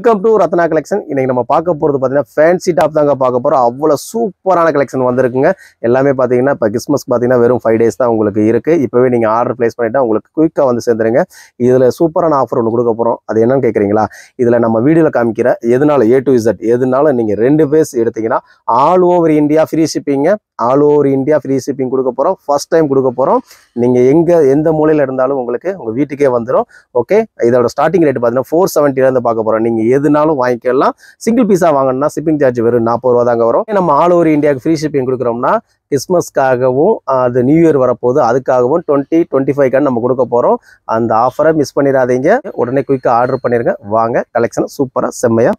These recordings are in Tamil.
Welcome to Ratna collection. இன்னைக்கு நம்ம பார்க்க போகிறது பார்த்தீங்கன்னா ஃபேன்சி டாப் தாங்க பார்க்க போகிறோம். அவ்வளோ சூப்பரான கலெக்ஷன் வந்திருக்குங்க. எல்லாமே பார்த்தீங்கன்னா இப்போ கிறிஸ்மஸ் பார்த்தீங்கன்னா வெறும் 5 days தான் உங்களுக்கு இருக்குது. இப்போவே நீங்கள் ஆர்டர் ப்ளேஸ் பண்ணிவிட்டு உங்களுக்கு குயிக்காக வந்து சேர்ந்துருங்க. இதில் சூப்பரான ஆஃபர் ஒன்று கொடுக்க போகிறோம். அது என்னன்னு கேட்குறீங்களா? இதில் நம்ம வீடியோவில் காமிக்கிற எதுனால A to Z எதுனாலும் நீங்கள் 2 பேஸ் எடுத்தீங்கன்னா all over India free shipping. All over India free shipping கொடுக்க போகிறோம். ஃபர்ஸ்ட் டைம் கொடுக்க போகிறோம். நீங்கள் எந்த மூலையில் இருந்தாலும் உங்களுக்கு உங்கள் வீட்டுக்கே வந்துடும். ஓகே, இதோட ஸ்டார்டிங் ரேட் பார்த்தீங்கன்னா 470 பார்க்க போகிறோம். நீங்கள் எதுனாலும் வாங்கிக்கலாம். சிங்கிள் பீஸாக வாங்கினா ஷிப்பிங் சார்ஜ் வெறும் 40 ரூபா தாங்க வரும். நம்ம ஆல் ஓவர் இந்தியாவுக்கு ஃப்ரீ ஷிப்பிங் கொடுக்குறோம்னா கிறிஸ்மஸ்க்காகவும் அது நியூ இயர் வரப்போகுது, அதுக்காகவும் 2025 நம்ம கொடுக்க போகிறோம். அந்த ஆஃபரை மிஸ் பண்ணிடாதீங்க. உடனே குயிக்காக ஆர்டர் பண்ணிடுங்க. வாங்க கலெக்ஷன் சூப்பராக செம்மையாக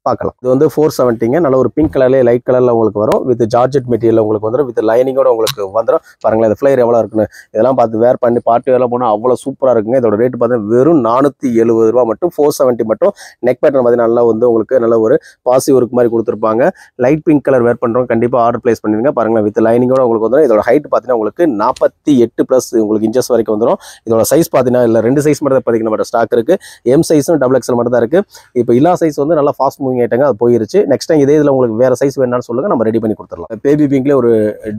பார்க்கலாம். இது வந்து 470ங்க. நல்ல ஒரு பிங்க் கலர்லேயே லைட் கலரில் உங்களுக்கு வரும். வித் ஜார்ஜெட் மெட்டீரியல் உங்களுக்கு வந்துடும். வித் லைனிங்கோட உங்களுக்கு வந்துடும். பாருங்களேன், இந்த ஃப்ளையர் எவ்வளோ இருக்குன்னு. இதெல்லாம் பார்த்து வேர் பண்ணி பார்ட்டி வேலை போனால் அவ்வளோ சூப்பராக இருக்குங்க. இதோட ரேட் பார்த்தீங்கன்னா வெறும் 470 ரூபா மட்டும். 470 மட்டும். நெக் பேட்டர்ன் பார்த்தீங்கன்னா நல்லா வந்து உங்களுக்கு நல்ல ஒரு பாசி ஒர்க் மாதிரி கொடுத்துருப்பாங்க. லைட் பிங்க் கலர் வேர் பண்ணுறோம். கண்டிப்பாக ஆர்டர் பிளேஸ் பண்ணிடுங்க. பாருங்களேன், வித் லைனிங்கோட உங்களுக்கு வந்துடும். இதோட ஹைட் பார்த்தீங்கன்னா உங்களுக்கு 48+ உங்களுக்கு இன்ச்சஸ் வரைக்கும் வந்துடும். இதோட சைஸ் பார்த்தீங்கன்னா இல்லை 2 சைஸ் மட்டும் தான் பார்த்தீங்கன்னா நம்ம ஸ்டாக் இருக்குது. எம் சைஸும் XXL மட்டும் தான் இருக்குது. இப்போ எல்லா சைஸ் வந்து நல்லா ஃபாஸ்ட் மூவிங் ஆயிட்டாங்க. அது போயிருச்சு. நெக்ஸ்ட் டைம் இதே இதில் உங்களுக்கு வேறு சைஸ் வேணாலும் சொல்லுங்கள், நம்ம ரெடி பண்ணி கொடுத்துடலாம். பேபி பிங்க்லேயே ஒரு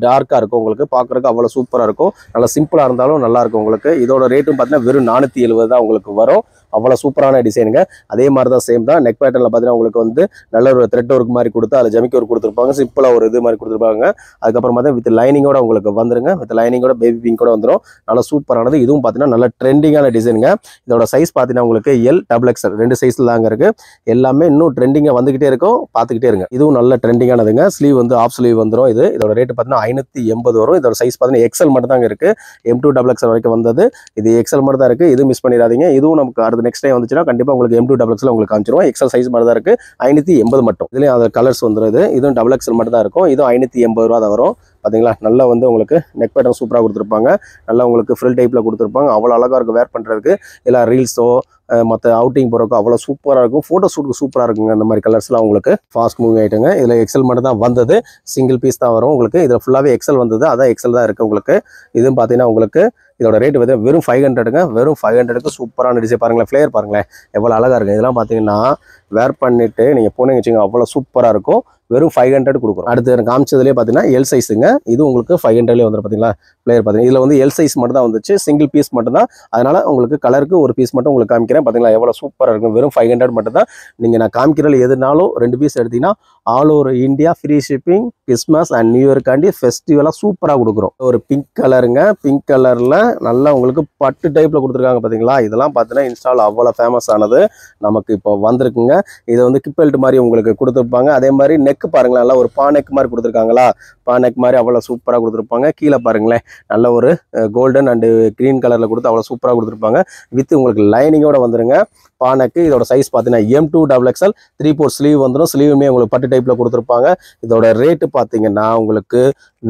டார்க்காக இருக்கும் உங்களுக்கு. பார்க்குறதுக்கு அவ்வளோ சூப்பராக இருக்கும். நல்லா சிம்பிளாக இருந்தாலும் நல்லா இருக்கும் உங்களுக்கு. இதோட ரேட்டும் பார்த்தீங்கன்னா வெறும் 470 தான் உங்களுக்கு வரும். அவ்வளோ சூப்பரான டிசைனுங்க. அதே மாதிரி தான் சேம் தான். நெக் பேட்டர்னில் பார்த்தீங்கன்னா உங்களுக்கு வந்து நல்ல ஒரு த்ரெட் ஒர்க் மாதிரி கொடுத்து அதில் ஜமிக்கி ஒர்க் கொடுத்துருப்பாங்க. சிம்பிளாக ஒரு இது மாதிரி கொடுத்துருப்பாங்க. அதுக்கப்புறம் பார்த்தா வித் லைனிங்கோட உங்களுக்கு வந்துருங்க. வித் லைனிங்கோட பேபி பிங்கோட வந்துடும். நல்லா சூப்பரானது. இதுவும் பார்த்தீங்கன்னா நல்ல ட்ரெண்டிங்கான டிசைனுங்க. இதோட சைஸ் பார்த்தீங்கன்னா உங்களுக்கு XXL 2 சைஸில் தாங்க இருக்குது. எல்லாமே இன்னும் ட்ரெண்டிங்காக வந்துகிட்டே இருக்கும். பார்த்துக்கிட்டே இருங்க. இதுவும் நல்ல ட்ரெண்டிங்கானதுங்க. ஸ்லீவ் வந்து ஆஃப் ஸ்லீவ் வந்துடும். இதோட ரேட் பார்த்தீங்கன்னா 580 வரும். இதோட சைஸ் பார்த்தீங்கன்னா XL மட்டும் தாங்க இருக்குது. M2 XXL வரைக்கும் வந்தது. இது XL மட்டும் தான் இருக்குது. இது மிஸ் பண்ணிடாதீங்க. இதுவும் நமக்கு அடுத்த நெக்ஸ்ட் டைம் வந்துச்சுன்னா கண்டிப்பாக உங்களுக்கு M2 XXL உங்களுக்கு காமிச்சிருவோம். XL சைஸ் மட்டும் தான் இருக்குது. 580 மட்டும். இதுலேயும் அந்த கலர்ஸ் வந்துடுது. இதுவும் XXL மட்டும் தான் இருக்கும். இதுவும் 580 ரூபா தான் வரும். பார்த்தீங்களா, நல்லா வந்து உங்களுக்கு நெக் பேட்டர்ன் சூப்பராக கொடுத்துருப்பாங்க. நல்லா உங்களுக்கு ஃப்ரில் டைப்பில் கொடுத்துருப்பாங்க. அவ்வளோ அழகாக இருக்கும் வேர் பண்ணுறதுக்கு. இல்லை ரீல்ஸோ மற்ற அவுட்டிங் போகிறக்கும் அவ்வளோ சூப்பராக இருக்கும். ஃபோட்டோ ஷூட்டுக்கு சூப்பராக இருக்குங்க. இந்த மாதிரி கலர்ஸ்லாம் உங்களுக்கு ஃபாஸ்ட் மூவிங் ஆகிட்டுங்க. இதில் XL மட்டும் தான் வந்தது. சிங்கிள் பீஸ் தான் வரும் உங்களுக்கு. இதில் ஃபுல்லாகவே XL வந்தது. அதான் XL தான் இருக்குது உங்களுக்கு. இதுவும் பார்த்தீங்கன்னா உங்களுக்கு இதோட ரேட் வந்து வெறும் 500ங்க. வெறும் 500க்கு சூப்பரான டிசைன். பாருங்களேன், ஃப்ளேயர் பாருங்களேன் எவ்வளோ அழகாக இருக்குது. இதெல்லாம் பார்த்தீங்கன்னா வேர் பண்ணிவிட்டு நீங்கள் போனீங்க வச்சுங்க அவ்வளோ சூப்பராக இருக்கும். வெறும் 500 கொடுக்குறோம். அடுத்து காமிச்சதுலேயே பார்த்தீங்கன்னா எல் சைஸுங்க. இது உங்களுக்கு 500லேயே வந்துடும். பார்த்தீங்களா, பிளேயர் பார்த்தீங்கன்னா இதில் வந்து எல் சைஸ் மட்டும் தான் வந்துச்சு. சிங்கிள் பீஸ் மட்டும் தான். அதனால் உங்களுக்கு கலருக்கு ஒரு பீஸ் மட்டும் உங்களுக்கு காமிக்கிறேன். பார்த்தீங்களா எவ்வளோ சூப்பராக இருக்கும். வெறும் 500 மட்டும் தான். நீங்கள் நான் காமிக்கிறதுல எதுனாலும் 2 பீஸ் எடுத்தீங்கன்னா all over India free shipping. Christmas and new இயர்க்காண்டி ஃபெஸ்டிவலாக சூப்பராக கொடுக்குறோம். ஒரு பிங்க் கலருங்க. பிங்க் கலரில் நல்லா உங்களுக்கு பட்டு டைப்பில் கொடுத்துருக்காங்க. பார்த்தீங்களா, இதெல்லாம் பார்த்தீங்கன்னா இன்ஸ்டால் அவ்வளோ ஃபேமஸ் ஆனது நமக்கு இப்போ வந்திருக்குங்க. இதை வந்து கிப்பெல்ட் மாதிரி உங்களுக்கு கொடுத்துருப்பாங்க. அதே மாதிரி நெக் பாருங்களேன், நல்லா ஒரு பானெக் மாதிரி கொடுத்துருக்காங்களா. பானெக் மாதிரி அவ்வளோ சூப்பராக கொடுத்துருப்பாங்க. கீழே பாருங்களேன், நல்ல ஒரு கோல்டன் அண்டு க்ரீன் கலரில் கொடுத்து அவ்வளோ சூப்பராக கொடுத்துருப்பாங்க. வித் உங்களுக்கு லைனிங்கோட வந்துருங்க. பானெக்கு இதோட சைஸ் பார்த்தீங்கன்னா M2 XXL 3/4 ஸ்லீவ் வந்துடும். ஸ்லீவுமே உங்களுக்கு பட்டு டைப்பில் கொடுத்துருப்பாங்க. இதோட ரேட்டு பார்த்தீங்கன்னா உங்களுக்கு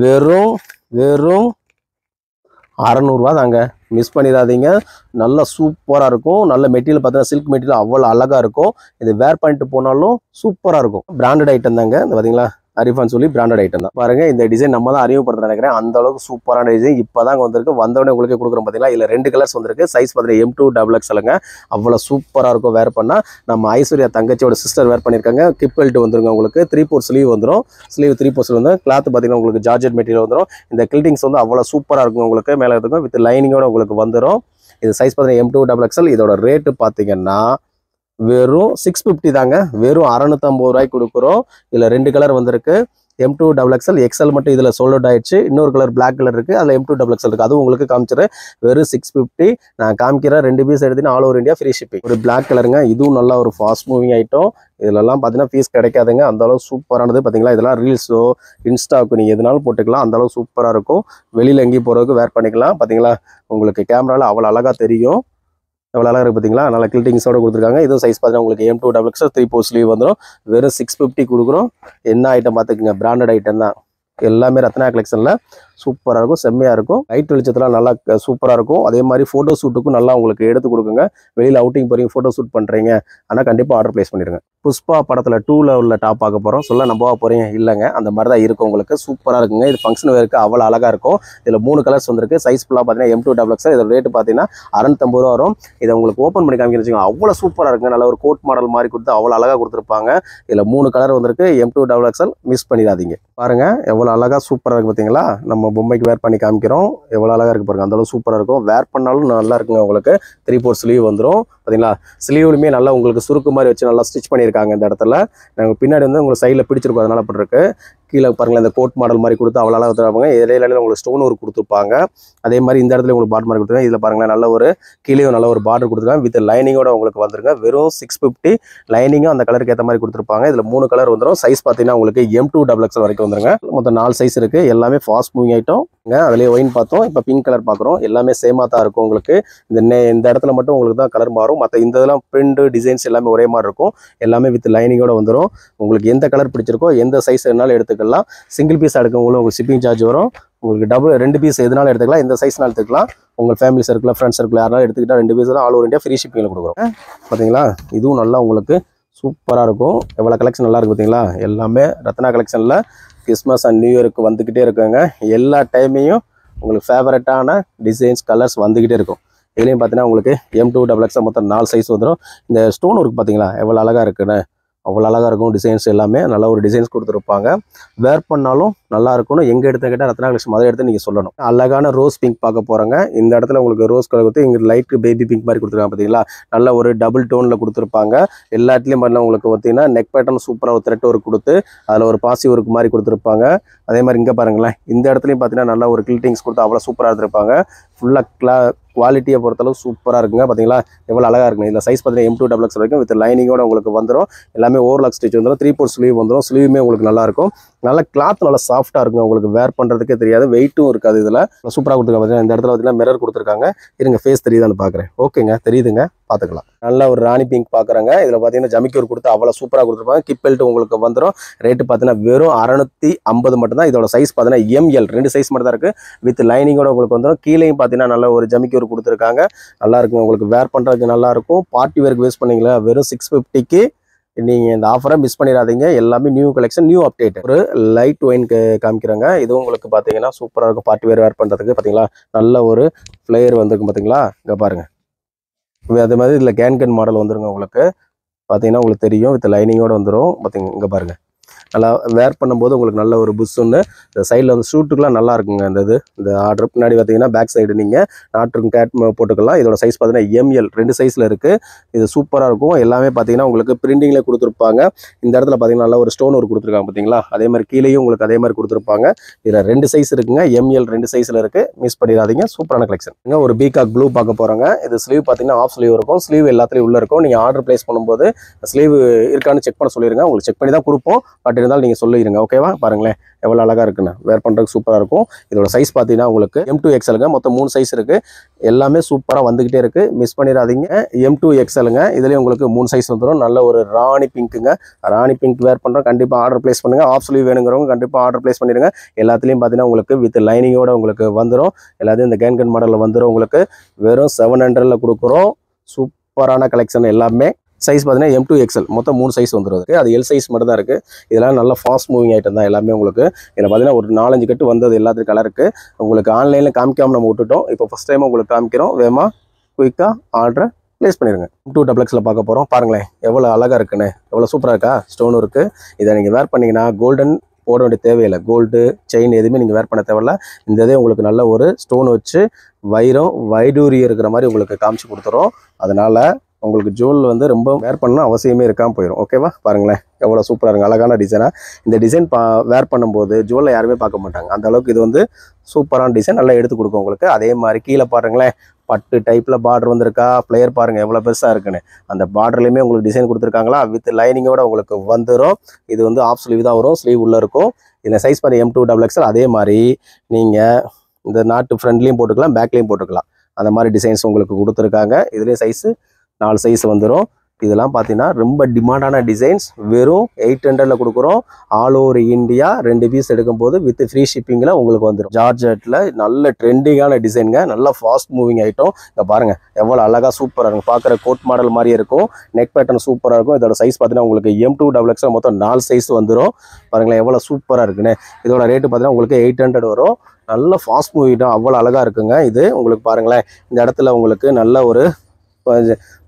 வெறும் 600 ரூபா தாங்க. மிஸ் பண்ணிடாதீங்க. நல்லா சூப்பராக இருக்கும். நல்ல மெட்டீரியல் பார்த்தீங்கன்னா சில்க் மெட்டீரியல் அவ்வளோ அழகாக இருக்கும். இது வேர் பண்ணிட்டு போனாலும் சூப்பராக இருக்கும். பிராண்டட் ஐட்டம் தாங்க. இந்த பார்த்தீங்களா அரிஃபான் சொல்லி பிராண்டட் ஐட்டம் தான். பாருங்க, இந்த டிசைன் நம்ம தான் அறிமுகப்படுத்த நினைக்கிறேன். அந்த அளவுக்கு சூப்பரான டிசைன் இப்போ தான் வந்திருக்கு. வந்தவொடனே உங்களுக்கே கொடுக்குறோம். பார்த்தீங்களா, இல்லை 2 கலர்ஸ் வந்திருக்கு. சைஸ் பார்த்தீங்கன்னா M2 XXLங்க. அவ்வளோ சூப்பராக இருக்கும் வேர் பண்ணால். நம்ம ஐஸ்வர்யா தங்கச்சியோட சிஸ்டர் வேர் பண்ணியிருக்காங்க. கிப்பெல்ட் வந்துருங்க உங்களுக்கு. 3/4 ஸ்லீவ் வந்துடும். ஸ்லீவ் 3/4 ஸ்லீவ் வந்து கிளாத் பார்த்தீங்கன்னா உங்களுக்கு ஜார்ஜெட் மெட்டீரியல் வந்துடும். இந்த கில்டிங்ஸ் வந்து அவ்வளோ சூப்பராக இருக்கும் உங்களுக்கு. மேலே இருக்கும் வித் லைனிங்கோட உங்களுக்கு வந்துடும். இது சைஸ் பார்த்தீங்கன்னா M2 XXL. இதோட ரேட்டு பார்த்தீங்கன்னா வெறும் 650 தாங்க. வெறும் 650 ரூபாய்க்கு கொடுக்குறோம். இதில் 2 கலர் வந்திருக்கு. M2 XXL XL மட்டும் இதில் சோல்ட் ஆயிடுச்சு. இன்னொரு கலர் பிளாக் கலர் இருக்குது. அதில் M2 XXL இருக்குது. அதுவும் உங்களுக்கு காமிச்சிடுறேன். வெறும் 650. நான் காமிக்கிறேன். 2 பீஸ் எடுத்தீங்கன்னா all over India free shipping. ஒரு பிளாக் கலருங்க. இதுவும் நல்லா ஒரு ஃபாஸ்ட் மூவிங் ஐட்டம். இதெல்லாம் பார்த்தீங்கன்னா ஃபீஸ் கிடைக்காதுங்க. அந்த அளவு சூப்பரானது. பார்த்தீங்களா, இதெல்லாம் ரீல்ஸோ இன்ஸ்டாவுக்கு நீங்கள் எதுனாலும் போட்டுக்கலாம். அந்த அளவு சூப்பராக இருக்கும். வெளியில் எங்கேயும் போகிறதுக்கு வேர் பண்ணிக்கலாம். பார்த்தீங்களா, உங்களுக்கு கேமராவில் அவ்வளோ அழகாக தெரியும். எவ்வளோ அழகாக இருக்குது பார்த்தீங்களா. நல்லா கில்டிங்ஸோட கொடுத்துருக்காங்க. இதுவும் சைஸ் பார்த்தீங்கன்னா உங்களுக்கு M2 XXL 3/4 ஸ்லீவ் வந்துடும். வெறும் 650 கொடுக்குறோம். என்ன ஐட்டம் பார்த்துக்குங்க, பிராண்டட் ஐட்டம் தான். எல்லாமே ரத்னா கலெக்ஷனில் சூப்பராக இருக்கும், செம்மையாக இருக்கும். லைட் வெளிச்சத்தில் நல்லா சூப்பராக இருக்கும். அதே மாதிரி ஃபோட்டோ ஷூட்டுக்கும் நல்லா உங்களுக்கு எடுத்து கொடுக்குங்க. வெளியில் அவுட்டிங் போகிறீங்க, ஃபோட்டோ ஷூட் பண்ணுறீங்க, ஆனால் கண்டிப்பாக ஆர்டர் ப்ளேஸ் பண்ணிடுங்க. புஷ்பா படத்தில் 2ல் உள்ள டாப் பார்க்க போகிறோம். சொல்ல நம்பவா போகிறீங்க? இல்லைங்க, அந்த மாதிரி தான் இருக்கும் உங்களுக்கு. சூப்பராக இருக்குங்க. இது ஃபங்க்ஷன் வேருக்கு அவ்வளோ அழகாக இருக்கும். இதில் 3 கலர்ஸ் வந்துருக்கு. சைஸ் ஃபுல்லாக பார்த்தீங்கன்னா M2XX. இதோட ரேட்டு பார்த்தீங்கன்னா 650 ரூபா வரும். இதை உங்களுக்கு ஓப்பன் பண்ணி காமிக்கிறேன். அவ்வளோ சூப்பராக இருக்குங்க. நல்ல ஒரு கோட் மாடல் மாதிரி கொடுத்து அவ்வளோ அழகாக கொடுத்துருப்பாங்க. இதில் 3 கலர் வந்திருக்கு. M2XXL மிஸ் பண்ணிடாதீங்க. பாருங்க எவ்வளோ அழகாக சூப்பராக இருக்குது பார்த்தீங்களா? நம்ம பொம்மைக்கு வேர் பண்ணி காமிக்கிறோம். எவ்வளோ அழகாக இருக்குது பாருங்க. அந்தளவு சூப்பராக இருக்கும். வேர் பண்ணாலும் நல்லா இருக்குங்க உங்களுக்கு. 3/4 ஸ்லீவ் வந்துடும் பார்த்தீங்களா? ஸ்லீவ்லுமே நல்லா உங்களுக்கு சுருக்கு மாதிரி வச்சு நல்லா ஸ்டிச் பண்ணியிருக்காங்க. இந்த இடத்துல நாங்கள் பின்னாடி வந்து உங்களுக்கு சைடில் பிடிச்சிருக்கோம், அதனால போட்டிருக்கு. கீழே பாருங்களேன், இந்த கோட் மாடல் மாதிரி கொடுத்து அவ்வளோ அழகாக தருவாங்க. இடையில உங்களுக்கு ஸ்டோன் ஒர்க் கொடுத்துருப்பாங்க. அதே மாதிரி இந்த இடத்துல உங்களுக்கு பார்டர் மாதிரி கொடுத்துருக்காங்க. இதில் பாருங்களேன், நல்ல ஒரு கீழே நல்ல ஒரு பார்டர் கொடுத்துருக்காங்க. வித் லைனிங்கோட உங்களுக்கு வந்துருங்க. வெறும் 650. லைனிங்கும் அந்த கலருக்கு ஏற்ற மாதிரி கொடுத்துருப்பாங்க. இதில் 3 கலர் வந்துடும். சைஸ் பார்த்தீங்கன்னா உங்களுக்கு M2XX வரைக்கும் வந்துருங்க. மொத்தம் 4 சைஸ் இருக்குது. எல்லாமே ஃபாஸ்ட் மூவிங் ஐட்டம். அதுலேயே ஒயின் பார்த்தோம், இப்போ பிங்க் கலர் பார்க்குறோம். எல்லாமே சேமாக தான் இருக்கும் உங்களுக்கு. இந்த இடத்துல மட்டும் உங்களுக்கு தான் கலர் மாறும். மற்ற இந்த இதெல்லாம் பிரிண்ட் டிசைன்ஸ் எல்லாமே ஒரே மாதிரி இருக்கும். எல்லாமே வித் லைனிங்கோட வந்துடும். உங்களுக்கு எந்த கலர் பிடிச்சிருக்கோ, எந்த சைஸ் வேணாலும் எடுத்துக்கலாம். சிங்கிள் பீஸ் எடுக்கவங்களும் உங்களுக்கு ஷிப்பிங் சார்ஜ் வரும். உங்களுக்கு 2 பீஸ் எதுனாலும் எடுத்துக்கலாம். எந்த சைஸ்னாலும் எடுத்துக்கலாம். உங்கள் ஃபேமிலி சர்க்கிள், ஃப்ரெண்ட்ஸ் சர்க்கிள் யாராலும் எடுத்துக்கிட்டால் 2 பீஸ் தான் ஆல் ஓவர் இந்தியா ஃப்ரீ ஷிப்பிங்கில் கொடுக்குறோம். பார்த்தீங்களா? இதுவும் நல்லா உங்களுக்கு சூப்பராக இருக்கும். எவ்வளோ கலெக்ஷன் நல்லா இருக்குது பார்த்தீங்களா? எல்லாமே ரத்னா கலெக்ஷனில் கிறிஸ்மஸ் அண்ட் நியூ இயருக்கு வந்துக்கிட்டே இருக்குங்க. எல்லா டைமையும் உங்களுக்கு ஃபேவரட்டான டிசைன்ஸ், கலர்ஸ் வந்துக்கிட்டே இருக்கும். இதுலேயும் பார்த்தீங்கன்னா உங்களுக்கு M2XX மொத்தம் 4 சைஸ் வந்துடும். இந்த ஸ்டோன் ஒர்க் பார்த்தீங்களா எவ்வளோ அழகாக இருக்குன்னு? அவ்வளோ அழகாக இருக்கும். டிசைன்ஸ் எல்லாமே நல்ல ஒரு டிசைன்ஸ் கொடுத்துருப்பாங்க. வேர் பண்ணாலும் நல்லா இருக்கணும். எங்கே எடுத்து கேட்டால் ரத்னா கலெக்ஷன் மாதிரி எடுத்து நீங்கள் சொல்லணும். அழகான ரோஸ் பிங்க் பார்க்க போகிறாங்க. இந்த இடத்துல உங்களுக்கு ரோஸ் கலர் கொடுத்து இங்கே லைட் பேபி பிங்க் மாதிரி கொடுத்துருக்காங்க பார்த்தீங்களா? நல்ல ஒரு டபுள் டோனில் கொடுத்துருப்பாங்க. எல்லாத்துலேயும் பண்ணலாம் உங்களுக்கு பார்த்தீங்கன்னா நெக் பேட்டர்ன் சூப்பராக ஒரு த்ரெட் ஒர்க் கொடுத்து அதில் ஒரு பாசி ஒர்க் மாதிரி கொடுத்துருப்பாங்க. அதே மாதிரி இங்கே பாருங்களேன், இந்த இடத்துலையும் பார்த்தீங்கன்னா நல்ல ஒரு கில்ட்டிங்ஸ் கொடுத்து அவ்வளோ சூப்பராக எடுத்துருப்பாங்க. ஃபுல்லாக குவாலிட்டியை பொறுத்தளவு சூப்பராக இருக்குங்க. பார்த்தீங்களா எவ்வளோ அழகாக இருக்குங்க. இதில் சைஸ் பார்த்தீங்கன்னா M2XX வரைக்கும் வித் லைனிங்கோட உங்களுக்கு வந்துடும். எல்லாமே ஓவர்லாக் ஸ்டிச் வந்துடும். 3/4 ஸ்லீவ் வந்துடும். ஸ்லீவுமே உங்களுக்கு நல்லாயிருக்கும். நல்ல கிளாத் நல்லா சாஃப்டாக இருக்கும். உங்களுக்கு வேர் பண்ணுறதுக்கே தெரியாது, வெயிட்டும் இருக்காது. இதில் சூப்பராக கொடுத்துருக்காங்க. பார்த்தீங்கன்னா இந்த இடத்துல பார்த்தீங்கன்னா மிரர் கொடுத்துருக்காங்க. இருங்க, ஃபேஸ் தெரியுதான்னு பார்க்குறேன். ஓகேங்க, தெரியுதுங்க, பார்த்துக்கலாம். நல்ல ஒரு ராணி பிங்க் பார்க்குறாங்க. இதில் பார்த்தீங்கன்னா ஜமிக்கி ஒர்க் கொடுத்து அவ்வளோ சூப்பராக கொடுத்துருப்பாங்க. கிப் பெல்ட் உங்களுக்கு வந்துடும். ரேட்டு பார்த்தீங்கன்னா வெறும் 650 மட்டும் தான். இதோட சைஸ் பார்த்தீங்கன்னா ML 2 சைஸ் மட்டும் தான் இருக்குது. வித் லைனிங்கோட உங்களுக்கு வந்துடும். கீழேயும் பார்த்தீங்கன்னா நல்ல ஒரு ஜமிக்கி ஒர்க் கொடுத்துருக்காங்க. நல்லா இருக்கும். உங்களுக்கு வேர் பண்ணுறதுக்கு நல்லா இருக்கும். பார்ட்டி வேருக்கு வேஸ்ட் பண்ணீங்களா வெறும் 650க்கு நீங்கள் இந்த ஆஃபரை மிஸ் பண்ணிடாதீங்க. எல்லாமே நியூ கலெக்ஷன், நியூ அப்டேட். ஒரு லைட் ஒயின்க்கு காமிக்கிறாங்க. இதுவும் உங்களுக்கு பார்த்தீங்கன்னா சூப்பராக இருக்கும். பார்ட்டி வேர் பண்ணுறதுக்கு பார்த்தீங்களா நல்ல ஒரு ஃப்ளேயர் வந்துருக்கும் பார்த்தீங்களா? இங்கே பாருங்கள். அதே மாதிரி இதில் கேன் மாடல் வந்துருங்க. உங்களுக்கு பார்த்தீங்கன்னா உங்களுக்கு தெரியும். வித் லைனிங்கோடு வந்துடும். பார்த்தீங்க இங்கே பாருங்கள். நல்லா வேர் பண்ணும்போது உங்களுக்கு நல்ல ஒரு புஷ்ஷுன்னு இந்த சைடில் வந்து ஷூட்டுக்கெலாம் நல்லா இருக்குங்க. இந்த ஆர்டர் பின்னாடி பார்த்தீங்கன்னா பேக் சைடு நீங்கள் நாட்டுக்கும் கேட் போட்டுக்கலாம். இதோட சைஸ் பார்த்தீங்கன்னா ML 2 சைஸில் இருக்குது. இது சூப்பராக இருக்கும். எல்லாமே பார்த்தீங்கன்னா உங்களுக்கு பிரிண்டிங்கில் கொடுத்துருப்பாங்க. இந்த இடத்துல பார்த்தீங்கன்னா நல்ல ஒரு ஸ்டோன் ஒர்க் கொடுத்துருக்காங்க பார்த்தீங்களா? அதே மாதிரி கீழேயும் உங்களுக்கு அதே மாதிரி கொடுத்துருப்பாங்க. இதில் 2 சைஸ் இருக்குங்க. ML 2 சைஸில் இருக்குது. மிஸ் பண்ணிடாதீங்க. சூப்பரான கலெக்ஷன். ஒரு பீகாக் ப்ளூ பார்க்க போகிறாங்க. இது ஸ்லீவ் பார்த்தீங்கன்னா ஆஃப் ஸ்லீவ் இருக்கும். ஸ்லீவ் எல்லாத்துலேயும் உள்ளே இருக்கும். நீங்கள் ஆர்டர் ப்ளேஸ் பண்ணும்போது ஸ்லீவ் இருக்கான்னு செக் பண்ண சொல்லிடுங்க. உங்களுக்கு செக் பண்ணி தான் கொடுப்போம். பட் இருந்தாலும் நீங்கள் சொல்லிடுங்க. ஓகேவா? பாருங்களேன் எவ்வளோ அழகாக இருக்குன்னு. வேர் பண்ணுறதுக்கு சூப்பராக இருக்கும். இதோட சைஸ் பார்த்தீங்கன்னா உங்களுக்கு M2XLங்க. மொத்தம் 3 சைஸ் இருக்குது. எல்லாமே சூப்பராக வந்துக்கிட்டே இருக்குது. மிஸ் பண்ணிடாதீங்க. M2XLங்க. இதுலேயும் உங்களுக்கு 3 சைஸ் வந்துடும். நல்ல ஒரு ராணி பிங்க்குங்க. ராணி பிங்க் வேர் பண்ணுறோம். கண்டிப்பாக ஆர்டர் ப்ளேஸ் பண்ணுங்கள். ஆஃப் ஸ்லீவ் வேணுங்கிறவங்க கண்டிப்பாக ஆர்டர் ப்ளேஸ் பண்ணிடுங்க. எல்லாத்துலேயும் பார்த்தீங்கன்னா உங்களுக்கு வித் லைனிங்கோட உங்களுக்கு வந்துடும். எல்லாத்தையும் இந்த கேன் மாடலில் வந்துடும். உங்களுக்கு வெறும் 700ல் கொடுக்குறோம். சூப்பரான கலெக்ஷன். எல்லாமே சைஸ் பார்த்தீங்கன்னா M2XL. மொத்தம் 3 சைஸ் வந்துருக்கு. அது L சைஸ் மட்டும் தான் இருக்குது. இதெல்லாம் நல்ல ஃபாஸ்ட் மூவிங் ஐட்டம் தான் எல்லாமே உங்களுக்கு. இதில் பார்த்தீங்கன்னா ஒரு 4-5 கட்டு வந்தது எல்லாத்துக்கும் கலருக்கு. உங்களுக்கு ஆன்லைனில் காமிக்காமல் நம்ம விட்டுட்டோம். இப்போ ஃபஸ்ட் டைம் உங்களுக்கு காமிக்கிறோம். வேகமாக குயிக்காக ஆர்டரை ப்ளேஸ் பண்ணிடுங்க. M2XXL பார்க்க போகிறோம். பாருங்களேன் எவ்வளோ அழகாக இருக்குன்னு. எவ்வளோ சூப்பராக இருக்கா? ஸ்டோன் இருக்குது. இதை நீங்கள் வேர் பண்ணிங்கன்னா கோல்டன் போட வேண்டிய தேவையில்லை. கோல்டு செயின் எதுவுமே நீங்கள் வேர் பண்ண தேவையில்லை. இந்த இதே உங்களுக்கு நல்ல ஒரு ஸ்டோன் வச்சு வைடூரிய இருக்கிற மாதிரி உங்களுக்கு காமிச்சு கொடுத்துரும். அதனால் உங்களுக்கு ஜுவல் வந்து ரொம்ப வேர் பண்ணணும் அவசியமே இருக்காமல் போயிடும். ஓகேவா? பாருங்களேன் எவ்வளோ சூப்பராக இருக்குது. அழகான டிசைனாக. இந்த டிசைன் வேர் பண்ணும்போது ஜுவலில் யாருமே பார்க்க மாட்டாங்க. அந்த அளவுக்கு இது வந்து சூப்பரான டிசைன். நல்லா எடுத்து கொடுக்கும் உங்களுக்கு. அதே மாதிரி கீழே பாருங்களேன், பட்டு டைப்பில் பார்டர் வந்திருக்கா? ஃப்ளேயர் பாருங்கள் எவ்வளோ பெருசாக இருக்குன்னு. அந்த பார்டர்லேயுமே உங்களுக்கு டிசைன் கொடுத்துருக்காங்களா? வித் லைனிங்கோட உங்களுக்கு வந்துடும். இது வந்து ஆஃப் ஸ்லீவ் தான் வரும். ஸ்லீவ் உள்ளே இருக்கும். இதில் சைஸ் பண்ணி M2XXL. அதே மாதிரி நீங்கள் இந்த நாட்டு ஃப்ரண்ட்லேயும் போட்டுக்கலாம், பேக்லேயும் போட்டுக்கலாம். அந்த மாதிரி டிசைன்ஸ் உங்களுக்கு கொடுத்துருக்காங்க. இதுலேயும் சைஸு 4 சைஸ் வந்துடும். இதெல்லாம் பார்த்தீங்கன்னா ரொம்ப டிமாண்டான டிசைன்ஸ். வெறும் 800ல கொடுக்குறோம். ஆல் ஓவர் இந்தியா 2 பீஸ் எடுக்கும்போது வித் ஃப்ரீ ஷிப்பிங்கில் உங்களுக்கு வந்துடும். ஜார்ஜெட்டில் நல்ல ட்ரெண்டிங்கான டிசைனுங்க, நல்லா ஃபாஸ்ட் மூவிங் ஐட்டம். இங்கே பாருங்கள் எவ்வளோ அழகாக சூப்பராக இருக்கும். பார்க்குற கோட் மாடல் மாதிரியே இருக்கும். நெக் பேட்டர்ன் சூப்பராக இருக்கும். இதோட சைஸ் பார்த்தீங்கன்னா உங்களுக்கு M2XX மொத்தம் 4 சைஸ் வந்துடும். பாருங்களேன் எவ்வளோ சூப்பராக இருக்குன்னு. இதோட ரேட்டு பார்த்தீங்கன்னா உங்களுக்கு 800 வரும். நல்ல ஃபாஸ்ட் மூவிடும், அவ்வளோ அழகாக இருக்குங்க. இது உங்களுக்கு பாருங்களேன் இந்த இடத்துல உங்களுக்கு நல்ல ஒரு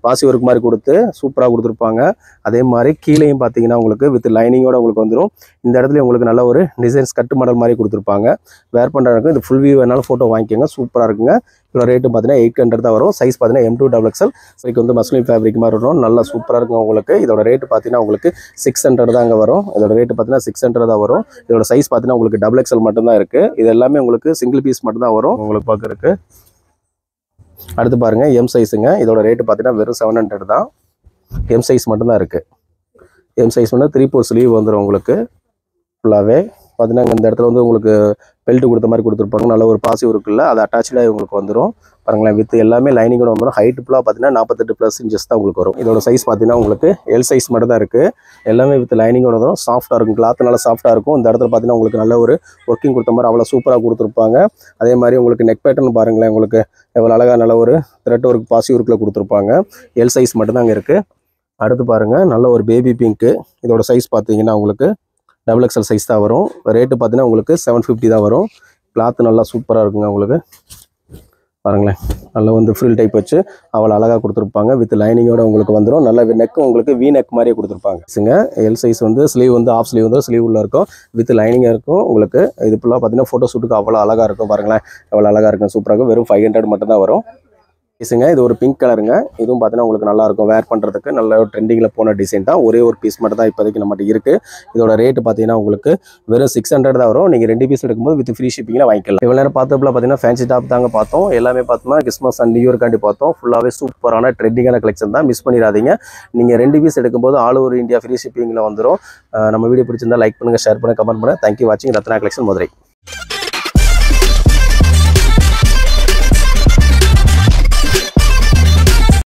பாசி ஒர்க் மாதிரி கொடுத்து சூப்பராக கொடுத்துருப்பாங்க. அதே மாதிரி கீழேயும் பார்த்தீங்கன்னா உங்களுக்கு வித் லைனிங்கோட உங்களுக்கு வந்துடும். இந்த இடத்துல உங்களுக்கு நல்ல ஒரு டிசைன்ஸ் கட்டு மாடல் மாதிரி கொடுத்துருப்பாங்க. வேர் பண்ணுறதுக்கு இது ஃபுல் வியூ வேணாலும் ஃபோட்டோ வாங்கிக்கோங்க, சூப்பராக இருக்குங்க. இதோட ரேட்டு பார்த்தீங்கன்னா 800 தான் வரும். சைஸ் பார்த்தீங்கன்னா M2XL. இதுக்கு வந்து மஸ்லின் ஃபேப்ரிக் மாதிரி வரும், நல்லா சூப்பராக இருக்கும் உங்களுக்கு. இதோட ரேட்டு பார்த்தீங்கன்னா உங்களுக்கு 600 தாங்க வரும். இதோட ரேட்டு பார்த்தீங்கன்னா 600 தான் வரும். இதோட சைஸ் பார்த்தீங்கன்னா உங்களுக்கு XXL மட்டும்தான் இருக்குது. இது எல்லாமே உங்களுக்கு சிங்கிள் பீஸ் மட்டும்தான் வரும் உங்களுக்கு பார்க்குறதுக்கு. அடுத்து பாருங்க எம் சைஸுங்க. இதோட ரேட்டு பார்த்தீங்கன்னா வெறும் 700 தான். எம் சைஸ் மட்டும்தான் இருக்குது. எம் சைஸ் வந்து 3/4 ஸ்லீவ் வந்துடும் உங்களுக்கு ஃபுல்லாகவே. பார்த்தீங்கன்னா இந்த இடத்துல வந்து உங்களுக்கு பெல்ட் கொடுத்த மாதிரி கொடுத்துருப்பாங்க. நல்ல ஒரு பாசிவ் இருக்குல்ல, அது அட்டாச்சாக உங்களுக்கு வந்துடும். பாருங்களேன் வித் எல்லாமே லைனிங்கோட வந்துடும். ஹைட் ஃபுல்லாக பார்த்தீங்கன்னா 48+ இன்ச்சஸ் தான் உங்களுக்கு வரும். இதோட சைஸ் பார்த்தீங்கன்னா உங்களுக்கு எல் சைஸ் மட்டும் தான் இருக்குது. எல்லாமே வித் லைனிங்கோட வந்துடும். சாஃப்ட்டாக இருக்கும், கிளாத் நல்லா சாஃப்ட்டாக இருக்கும். இந்த இடத்துல பார்த்தீங்கன்னா உங்களுக்கு நல்ல ஒரு ஒர்க்கிங் கொடுத்த மாதிரி அவ்வளோ சூப்பராக கொடுத்துருப்பாங்க. அதே மாதிரி உங்களுக்கு நெக் பேட்டர்ன் பாருங்களேன் உங்களுக்கு எவ்வளோ அழகாக நல்ல ஒரு த்ரெட் ஒர்க் பாசிவ் ஒர்க்கில் கொடுத்துருப்பாங்க. எல் சைஸ் மட்டும் தான் அங்கே இருக்குது. அடுத்து பாருங்கள் நல்ல ஒரு பேபி பிங்க்கு. இதோட சைஸ் பார்த்தீங்கன்னா உங்களுக்கு XXL சைஸ் தான் வரும். ரேட்டு பார்த்தீங்கன்னா உங்களுக்கு 750 தான் வரும். கிளாத் நல்லா சூப்பராக இருக்குங்க உங்களுக்கு. பாருங்களேன் நல்லா வந்து ஃப்ரில் டைப் வச்சு அவ்வளோ அழகாக கொடுத்துருப்பாங்க. வித் லைனிங்கோட உங்களுக்கு வந்துடும். நல்ல நெக்கு உங்களுக்கு வி நெக் மாதிரியே கொடுத்துருப்பாங்க. எல் சைஸ் வந்து ஸ்லீவ் வந்து ஆஃப் ஸ்லீவ் வந்து ஸ்லீவ் உள்ள இருக்கும், வித் லைனிங்காக இருக்கும் உங்களுக்கு. இது ஃபுல்லாக பார்த்தீங்கன்னா ஃபோட்டோ ஷூட்டுக்கு அவ்வளோ அழகாக இருக்கும். பாருங்களேன் எவ்வளோ அழகாக இருக்கும், சூப்பராக இருக்கும். வெறும் 500 மட்டும் தான் வரும். பீஸுங்க இது ஒரு பிங்க் கலருங்க. இதுவும் பார்த்தீங்கன்னா உங்களுக்கு நல்லாயிருக்கும் வேர் பண்ணுறதுக்கு. நல்ல ஒரு ட்ரெண்டிங்கில் போன டிசைன் தான். ஒரே ஒரு பீஸ் மட்டும் தான் இப்போதைக்கு நம்மகிட்ட இருக்குது. இதோட ரேட்டு பார்த்தீங்கன்னா உங்களுக்கு வெறும் 600 தான் வரும். நீங்கள் 2 பீஸ் எடுக்கும்போது வித் ஃப்ரீ ஷிப்பிங்கில் வாங்கிக்கலாம். இவ்வளோ நேரம் பார்த்தப்பல பார்த்தீங்கன்னா ஃபேன்சி டாப் தாங்க பார்த்தோம். எல்லாமே பார்த்தோம்னா கிறிஸ்மஸ் அண்ட் நியூ இயர்க்காண்டி பார்த்தோம். ஃபுல்லாகவே சூப்பரான ட்ரெண்டிங்கான கலெக்ஷன் தான், மிஸ் பண்ணிடாதீங்க. நீங்கள் 2 பீஸ் எடுக்கும்போது ஆல் ஓவர் இந்தியா ஃப்ரீ ஷிப்பிங்கில் வந்துடும். நம்ம வீடியோ பிடிச்சிருந்தா லைக் பண்ணுங்கள், ஷேர் பண்ணுங்கள், கமெண்ட் பண்ணுங்கள். தேங்க்யூ வாட்சிங். ரத்னா கலெக்ஷன் மதுரை.